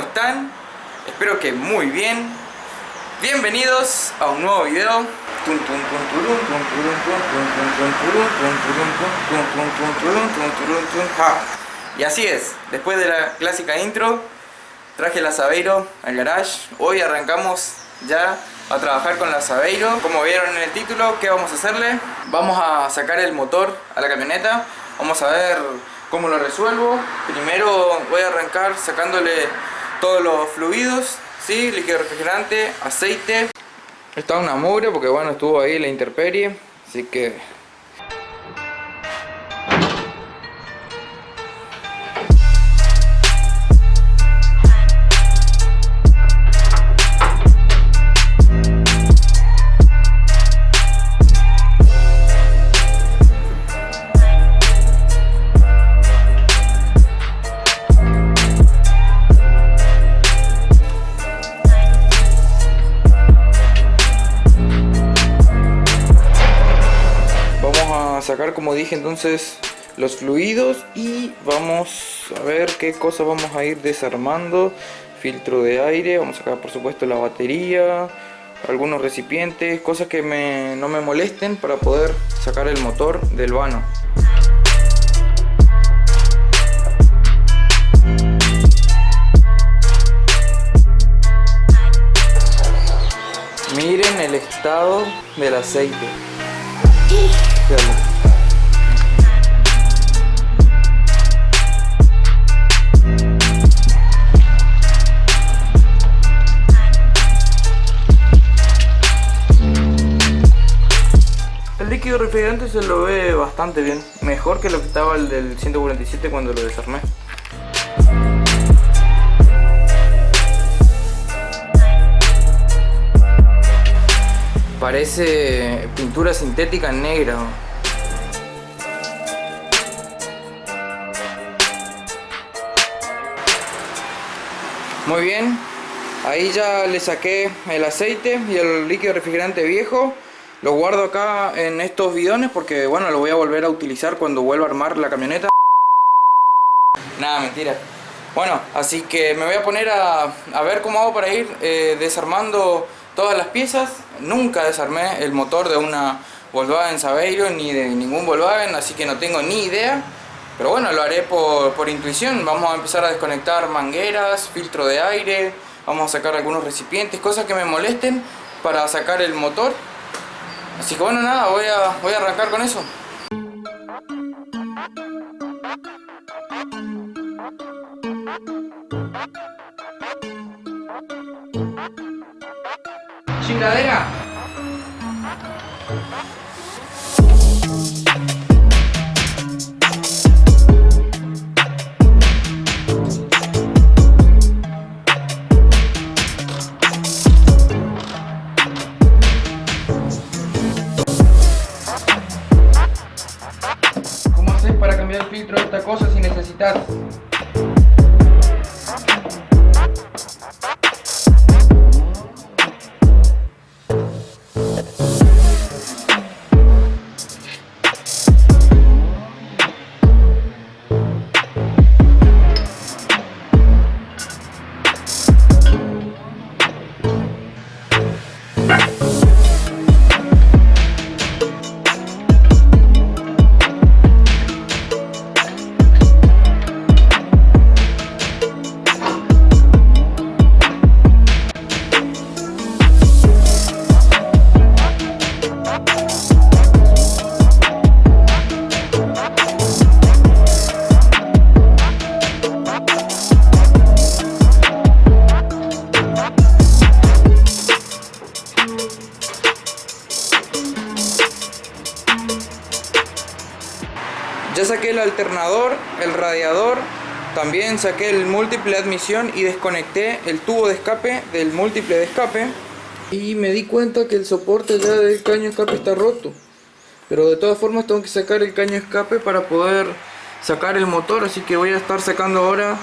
están? Espero que muy bien. Bienvenidos a un nuevo video. Y así es, después de la clásica intro, traje la Saveiro al garage. Hoy arrancamos ya a trabajar con la Saveiro. Como vieron en el título, ¿qué vamos a hacerle? Vamos a sacar el motor a la camioneta. Vamos a ver cómo lo resuelvo. Primero voy a arrancar sacándole todos los fluidos, ¿sí? Líquido refrigerante, aceite. Está una mugre porque bueno, estuvo ahí la intemperie, así que... sacar, como dije, entonces los fluidos y vamos a ver qué cosas vamos a ir desarmando. Filtro de aire, vamos a sacar por supuesto la batería, algunos recipientes, cosas que no me molesten para poder sacar el motor del vano. Miren el estado del aceite. Fíjate. El líquido refrigerante se lo ve bastante bien, mejor que lo que estaba el del 147 cuando lo desarmé. Parece pintura sintética negra. Muy bien, ahí ya le saqué el aceite y el líquido refrigerante viejo. Lo guardo acá en estos bidones porque bueno, lo voy a volver a utilizar cuando vuelva a armar la camioneta. Nada, mentira. Bueno, así que me voy a poner a ver cómo hago para ir desarmando todas las piezas. Nunca desarmé el motor de una Volkswagen Saveiro ni de ningún Volkswagen, así que no tengo ni idea. Pero bueno, lo haré por intuición. Vamos a empezar a desconectar mangueras, filtro de aire. Vamos a sacar algunos recipientes, cosas que me molesten para sacar el motor. Así que bueno, nada, voy a arrancar con eso. Chingadera. ¿Cómo haces para cambiar el filtro de esta cosa sin necesitar? Ya saqué el alternador, el radiador, también saqué el múltiple de admisión y desconecté el tubo de escape del múltiple de escape. Y me di cuenta que el soporte ya del caño de escape está roto. Pero de todas formas tengo que sacar el caño de escape para poder sacar el motor. Así que voy a estar sacando ahora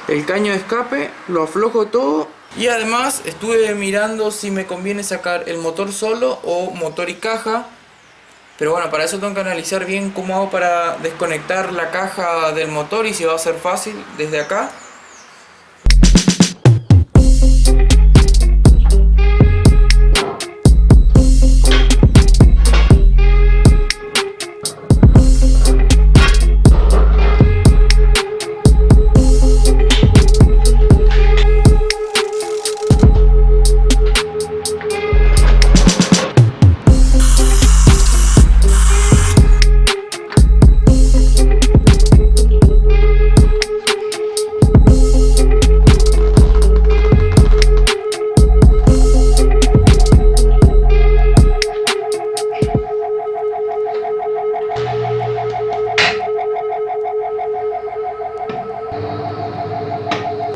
el caño de escape, lo aflojo todo. Y además estuve mirando si me conviene sacar el motor solo o motor y caja. Pero bueno, para eso tengo que analizar bien cómo hago para desconectar la caja del motor y si va a ser fácil desde acá.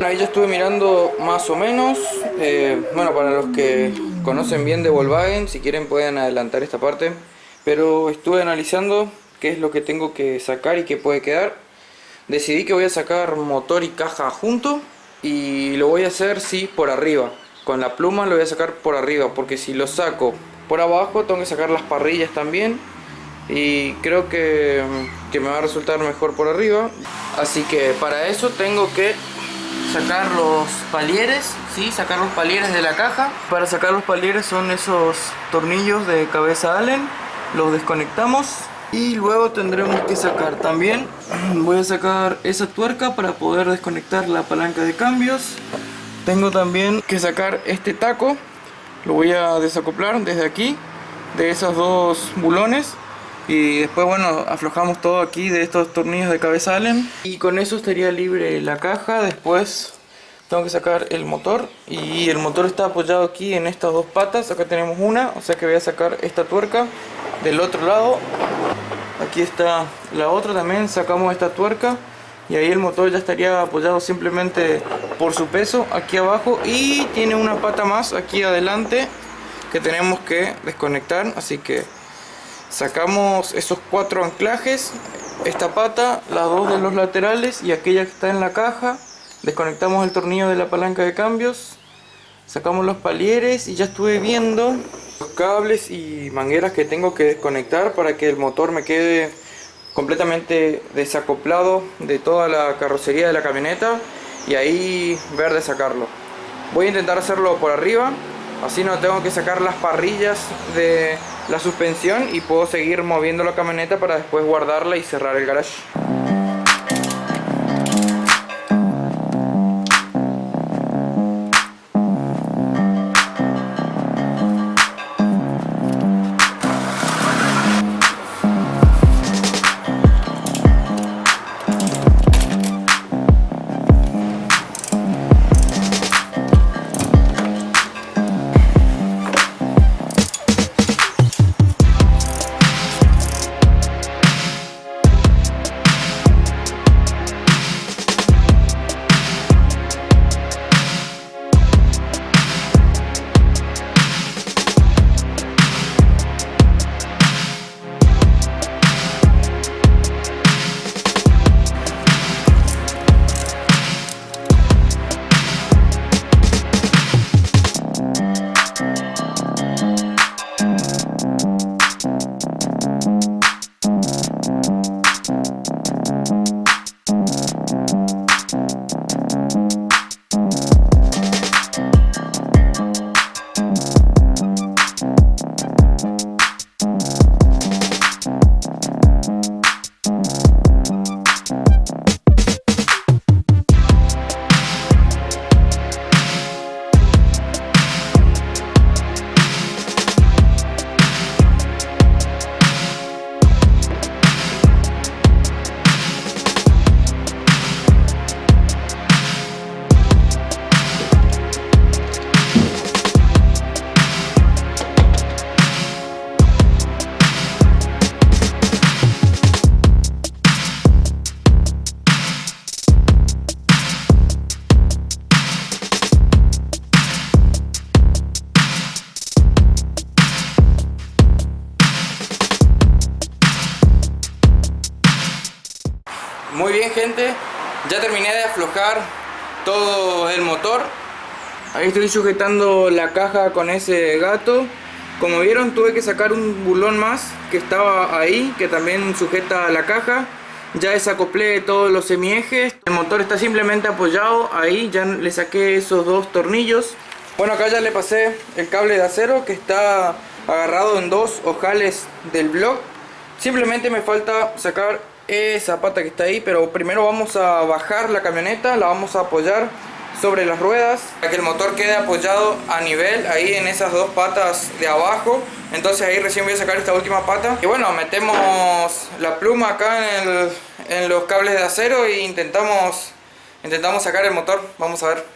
Ahí ya estuve mirando más o menos. Bueno, para los que conocen bien de Volkswagen, si quieren pueden adelantar esta parte. Pero estuve analizando qué es lo que tengo que sacar y qué puede quedar. Decidí que voy a sacar motor y caja junto y lo voy a hacer sí por arriba. Con la pluma lo voy a sacar por arriba, porque si lo saco por abajo tengo que sacar las parrillas también. Y creo que me va a resultar mejor por arriba. Así que para eso tengo que sacar los palieres, ¿sí? Sacar los palieres de la caja. Para sacar los palieres son esos tornillos de cabeza Allen. Los desconectamos y luego tendremos que sacar también. Voy a sacar esa tuerca para poder desconectar la palanca de cambios. Tengo también que sacar este taco. Lo voy a desacoplar desde aquí, de esos dos bulones. Y después, bueno, aflojamos todo aquí de estos tornillos de cabeza Allen. Y con eso estaría libre la caja. Después tengo que sacar el motor. Y el motor está apoyado aquí en estas dos patas. Acá tenemos una, o sea que voy a sacar esta tuerca del otro lado. Aquí está la otra también, sacamos esta tuerca. Y ahí el motor ya estaría apoyado simplemente por su peso aquí abajo. Y tiene una pata más aquí adelante que tenemos que desconectar. Así que sacamos esos 4 anclajes, esta pata, las dos de los laterales y aquella que está en la caja. Desconectamos el tornillo de la palanca de cambios, sacamos los palieres y ya estuve viendo los cables y mangueras que tengo que desconectar para que el motor me quede completamente desacoplado de toda la carrocería de la camioneta y ahí ver de sacarlo. Voy a intentar hacerlo por arriba, así no tengo que sacar las parrillas de la suspensión y puedo seguir moviendo la camioneta para después guardarla y cerrar el garage. Muy bien, gente, ya terminé de aflojar todo el motor. Ahí estoy sujetando la caja con ese gato. Como vieron, tuve que sacar un bulón más que estaba ahí, que también sujeta la caja. Ya desacoplé todos los semiejes. El motor está simplemente apoyado ahí, ya le saqué esos dos tornillos. Bueno, acá ya le pasé el cable de acero que está agarrado en dos ojales del block. Simplemente me falta sacar esa pata que está ahí, pero primero vamos a bajar la camioneta, la vamos a apoyar sobre las ruedas para que el motor quede apoyado a nivel ahí en esas dos patas de abajo. Entonces ahí recién voy a sacar esta última pata y bueno, metemos la pluma acá en los cables de acero e intentamos sacar el motor. Vamos a ver.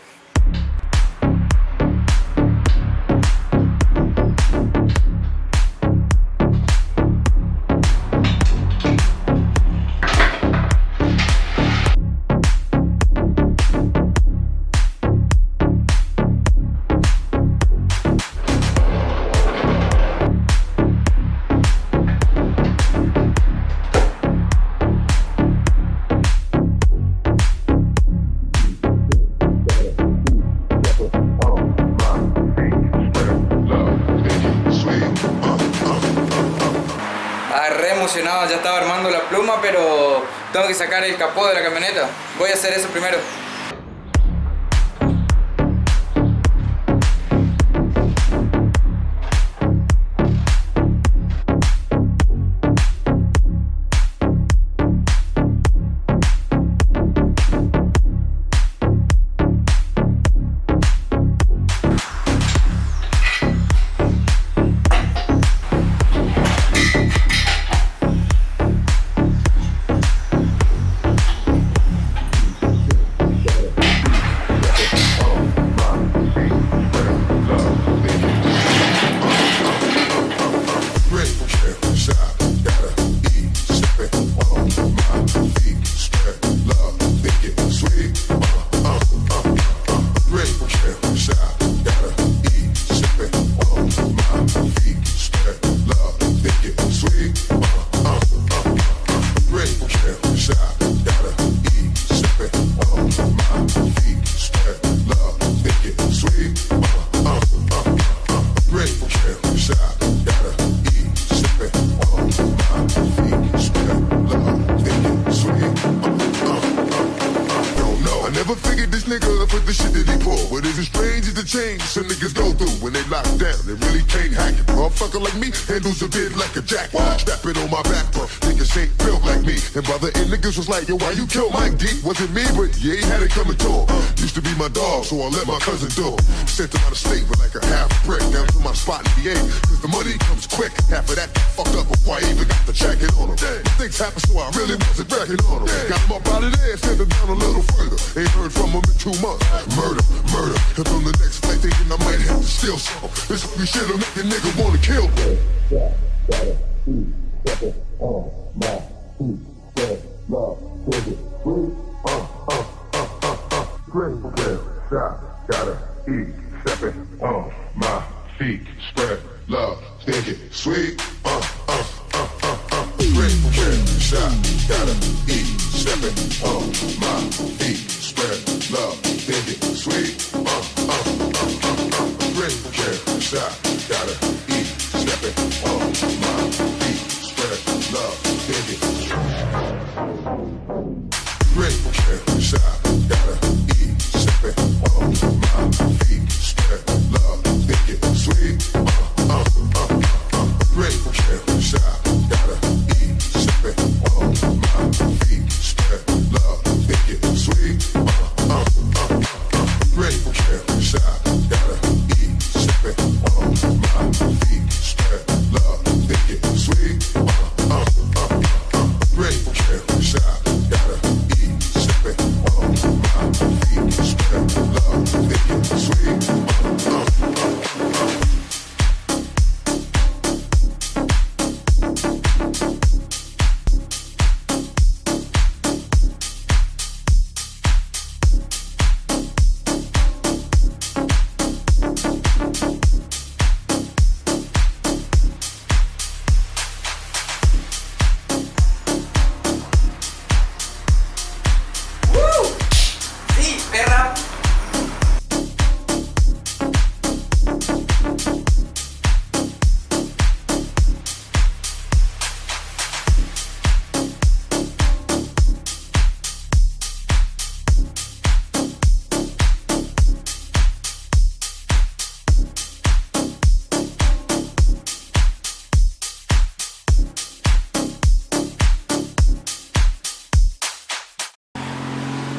emocionado, ya estaba armando la pluma, pero tengo que sacar el capó de la camioneta. Voy a hacer eso primero. Some niggas go through when they lock down. They really can't hack it. Motherfucker like me handles a bit like a jack. Strap it on my back, bro. Niggas ain't built like me. And brother and niggas was like, yo, why you kill Mike D? Wasn't me, but yeah, he had it coming to him. Used to be my dog, so I let my cousin do him. Sent him out of state with like a half brick down to my spot in VA. Cause the money comes quick. Half of that fucked up before I even got the checking on him. Things happen, so I really wasn't wrecking on him. Got him up out of there, sent him down a little further. Ain't heard from him in 2 months. Murder, murder. And on the next flight, thinking I might have to steal some. This we shit'll make a nigga wanna kill me. Gotta eat, stepping on my feet, spread love, think it sweet, drink, shot, gotta eat, stepping on my feet, spread love, think it sweet, drink, shot, gotta eat, stepping on my feet, spread love, think it drink, shot, gotta eat, stepping on my feet, spread love, think it sweet, drink, shot, gotta eat, stepping on my feet, spread love, think it sweet, drink, shot, gotta eat, stepping on my feet, spread love, think it sweet, drink, shot, gotta eat, stepping on my feet, spread love, think it sweet. Sí, perra.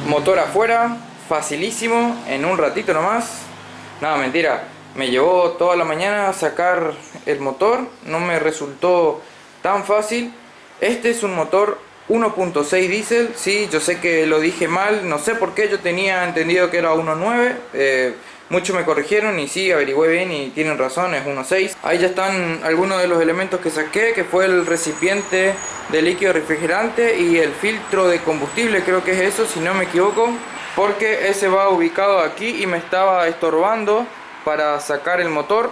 Motor afuera, facilísimo, en un ratito nomás. Nada, mentira, me llevó toda la mañana a sacar el motor, no me resultó tan fácil. Este es un motor 1.6 diésel, sí, yo sé que lo dije mal, no sé por qué, yo tenía entendido que era 1.9, muchos me corrigieron y sí, averigüé bien y tienen razón, es 1.6. Ahí ya están algunos de los elementos que saqué, que fue el recipiente de líquido refrigerante y el filtro de combustible, creo que es eso, si no me equivoco, porque ese va ubicado aquí y me estaba estorbando para sacar el motor.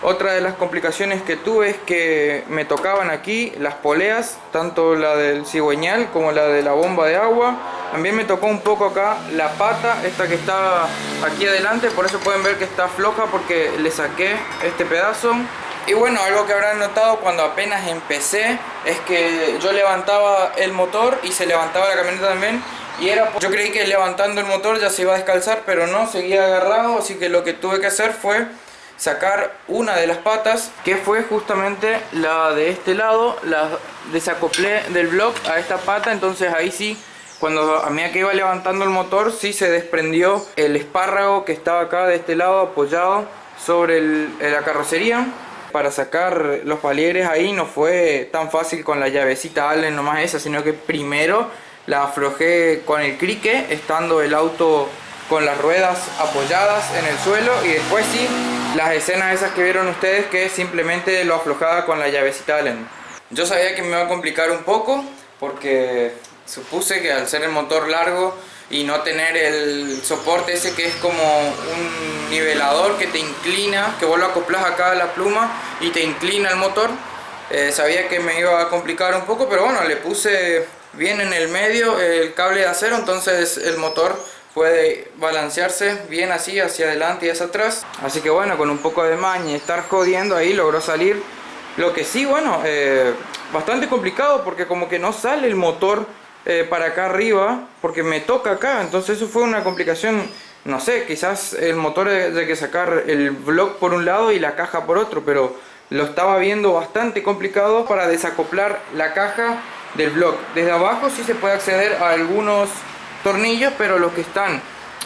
Otra de las complicaciones que tuve es que me tocaban aquí las poleas, tanto la del cigüeñal como la de la bomba de agua. También me tocó un poco acá la pata, esta que está aquí adelante, por eso pueden ver que está floja porque le saqué este pedazo. Y bueno, algo que habrán notado cuando apenas empecé es que yo levantaba el motor y se levantaba la camioneta también. Y yo creí que levantando el motor ya se iba a descalzar, pero no, seguía agarrado. Así que lo que tuve que hacer fue sacar una de las patas, que fue justamente la de este lado. La desacoplé del block a esta pata, entonces ahí sí, cuando a medida que iba levantando el motor, sí se desprendió el espárrago que estaba acá de este lado apoyado sobre la carrocería. Para sacar los palieres ahí no fue tan fácil con la llavecita Allen nomás esa, sino que primero la aflojé con el crique, estando el auto con las ruedas apoyadas en el suelo, y después sí, las escenas esas que vieron ustedes, que simplemente lo aflojaba con la llavecita Allen. Yo sabía que me iba a complicar un poco, porque supuse que al ser el motor largo y no tener el soporte ese que es como un nivelador que te inclina, que vos lo acoplás acá a la pluma y te inclina el motor, sabía que me iba a complicar un poco, pero bueno, le puse bien en el medio el cable de acero, entonces el motor puede balancearse bien así hacia adelante y hacia atrás. Así que bueno, con un poco de maña y estar jodiendo ahí logró salir. Lo que sí, bueno, bastante complicado, porque como que no sale el motor para acá arriba, porque me toca acá. Entonces eso fue una complicación, no sé, quizás el motor de que sacar el block por un lado y la caja por otro, pero lo estaba viendo bastante complicado para desacoplar la caja del block. Desde abajo sí se puede acceder a algunos tornillos, pero los que están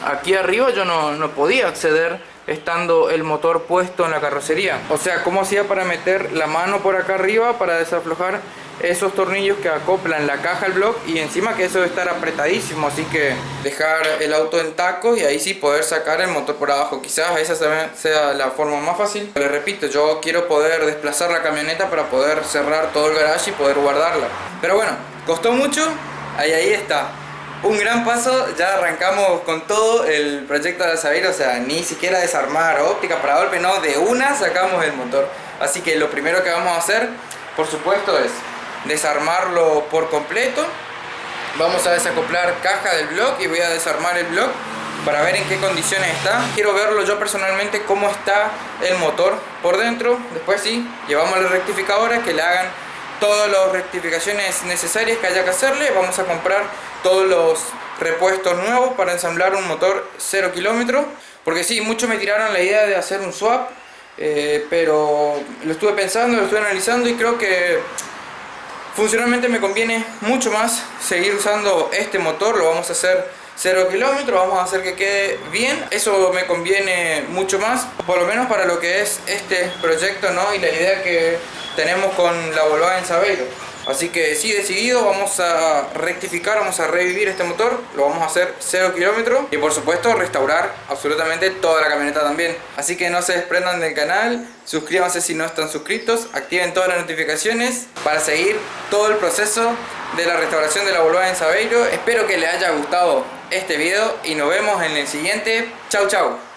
aquí arriba yo no podía acceder estando el motor puesto en la carrocería. O sea, ¿cómo hacía para meter la mano por acá arriba para desaflojar esos tornillos que acoplan la caja al block? Y encima que eso debe estar apretadísimo, así que dejar el auto en tacos y ahí sí poder sacar el motor por abajo. Quizás esa sea la forma más fácil. Les repito, yo quiero poder desplazar la camioneta para poder cerrar todo el garage y poder guardarla. Pero bueno, costó mucho, ahí está. Un gran paso, ya arrancamos con todo el proyecto de Saveiro, o sea, ni siquiera desarmar óptica para golpe, no, de una sacamos el motor. Así que lo primero que vamos a hacer, por supuesto, es desarmarlo por completo. Vamos a desacoplar caja del block y voy a desarmar el block para ver en qué condiciones está. Quiero verlo yo personalmente cómo está el motor por dentro. Después sí, llevamos a la rectificadora que le hagan todas las rectificaciones necesarias que haya que hacerle. Vamos a comprar todos los repuestos nuevos para ensamblar un motor 0 kilómetros, porque sí, muchos me tiraron la idea de hacer un swap, pero lo estuve pensando, lo estuve analizando y creo que funcionalmente me conviene mucho más seguir usando este motor. Lo vamos a hacer 0 kilómetros, vamos a hacer que quede bien, eso me conviene mucho más, por lo menos para lo que es este proyecto, ¿no? Y la idea que tenemos con la Volkswagen Saveiro. Así que sí, decidido, vamos a rectificar, vamos a revivir este motor, lo vamos a hacer 0 kilómetros y por supuesto restaurar absolutamente toda la camioneta también. Así que no se desprendan del canal, suscríbanse si no están suscritos, activen todas las notificaciones para seguir todo el proceso de la restauración de la Volkswagen Saveiro. Espero que les haya gustado este video y nos vemos en el siguiente. Chau chau.